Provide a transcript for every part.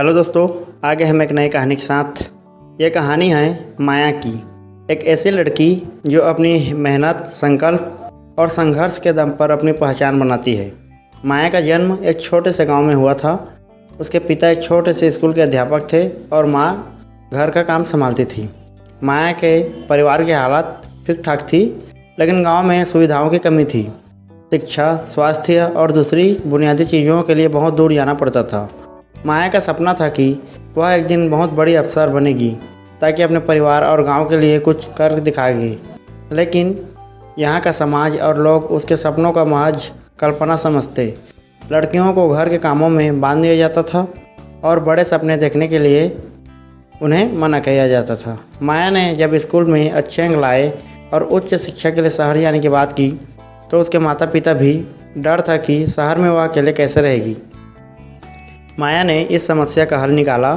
Hello दोस्तों, आगे हम एक नई कहानी के साथ। ये कहानी है माया की। एक ऐसी लड़की जो अपनी मेहनत, संकल्प और संघर्ष के दम पर अपनी पहचान बनाती है। माया का जन्म एक छोटे से गांव में हुआ था। उसके पिता एक छोटे से स्कूल के अध्यापक थे और माँ घर का काम संभालती थी। माया के परिवार की हालत ठीक ठाक थी, लेकिन गांव में सुविधाओं की कमी थी। शिक्षा, स्वास्थ्य और दूसरी बुनियादी चीज़ों के लिए बहुत दूर जाना पड़ता था। माया का सपना था कि वह एक दिन बहुत बड़ी अफसर बनेगी, ताकि अपने परिवार और गांव के लिए कुछ कर दिखाएगी। लेकिन यहाँ का समाज और लोग उसके सपनों का महज कल्पना समझते। लड़कियों को घर के कामों में बांध दिया जाता था और बड़े सपने देखने के लिए उन्हें मना किया जाता था। माया ने जब स्कूल में अच्छे अंक लाए और उच्च शिक्षा के लिए शहर जाने की बात की, तो उसके माता पिता भी डर था कि शहर में वह अकेले कैसे रहेगी। माया ने इस समस्या का हल निकाला।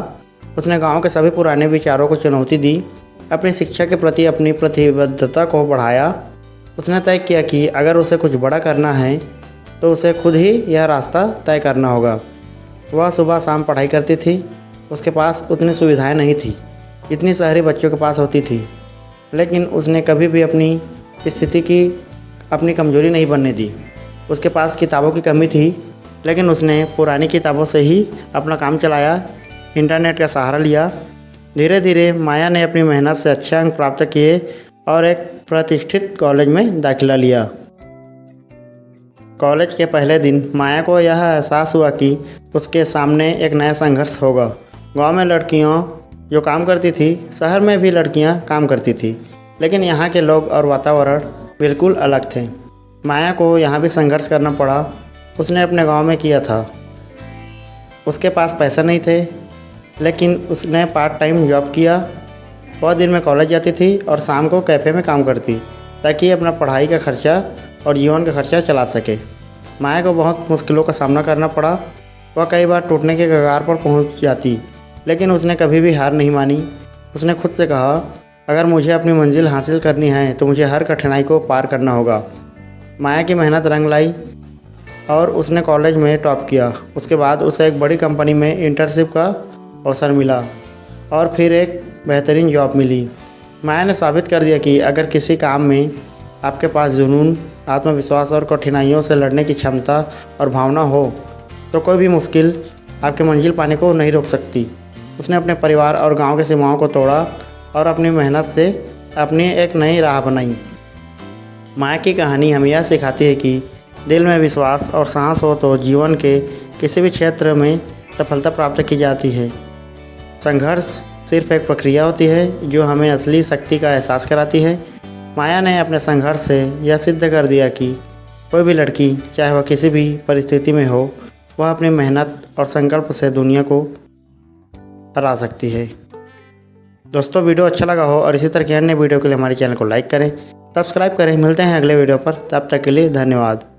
उसने गांव के सभी पुराने विचारों को चुनौती दी, अपनी शिक्षा के प्रति अपनी प्रतिबद्धता को बढ़ाया। उसने तय किया कि अगर उसे कुछ बड़ा करना है तो उसे खुद ही यह रास्ता तय करना होगा। वह सुबह शाम पढ़ाई करती थी। उसके पास उतनी सुविधाएं नहीं थी जितनी शहरी बच्चों के पास होती थी, लेकिन उसने कभी भी अपनी स्थिति की अपनी कमजोरी नहीं बनने दी। उसके पास किताबों की कमी थी, लेकिन उसने पुरानी किताबों से ही अपना काम चलाया, इंटरनेट का सहारा लिया। धीरे धीरे माया ने अपनी मेहनत से अच्छे अंक प्राप्त किए और एक प्रतिष्ठित कॉलेज में दाखिला लिया। कॉलेज के पहले दिन माया को यह एहसास हुआ कि उसके सामने एक नया संघर्ष होगा। गांव में लड़कियां जो काम करती थी, शहर में भी लड़कियां काम करती थी, लेकिन यहाँ के लोग और वातावरण बिल्कुल अलग थे। माया को यहाँ भी संघर्ष करना पड़ा। उसने अपने गांव में किया था। उसके पास पैसे नहीं थे, लेकिन उसने पार्ट टाइम जॉब किया। वह दिन में कॉलेज जाती थी और शाम को कैफ़े में काम करती, ताकि अपना पढ़ाई का खर्चा और जीवन का खर्चा चला सके। माया को बहुत मुश्किलों का सामना करना पड़ा। वह कई बार टूटने के कगार पर पहुंच जाती, लेकिन उसने कभी भी हार नहीं मानी। उसने खुद से कहा, अगर मुझे अपनी मंजिल हासिल करनी है तो मुझे हर कठिनाई को पार करना होगा। माया की मेहनत रंग लाई और उसने कॉलेज में टॉप किया। उसके बाद उसे एक बड़ी कंपनी में इंटर्नशिप का अवसर मिला और फिर एक बेहतरीन जॉब मिली। माया ने साबित कर दिया कि अगर किसी काम में आपके पास जुनून, आत्मविश्वास और कठिनाइयों से लड़ने की क्षमता और भावना हो, तो कोई भी मुश्किल आपके मंजिल पाने को नहीं रोक सकती। उसने अपने परिवार और गांव की सीमाओं को तोड़ा और अपनी मेहनत से अपनी एक नई राह बनाई। माया की कहानी हमें यह सिखाती है कि दिल में विश्वास और साहस हो तो जीवन के किसी भी क्षेत्र में सफलता प्राप्त की जाती है। संघर्ष सिर्फ एक प्रक्रिया होती है जो हमें असली शक्ति का एहसास कराती है। माया ने अपने संघर्ष से यह सिद्ध कर दिया कि कोई भी लड़की, चाहे वह किसी भी परिस्थिति में हो, वह अपनी मेहनत और संकल्प से दुनिया को हरा सकती है। दोस्तों, वीडियो अच्छा लगा हो और इसी तरह के अन्य वीडियो के लिए हमारे चैनल को लाइक करें, सब्सक्राइब करें। मिलते हैं अगले वीडियो पर, तब तक के लिए धन्यवाद।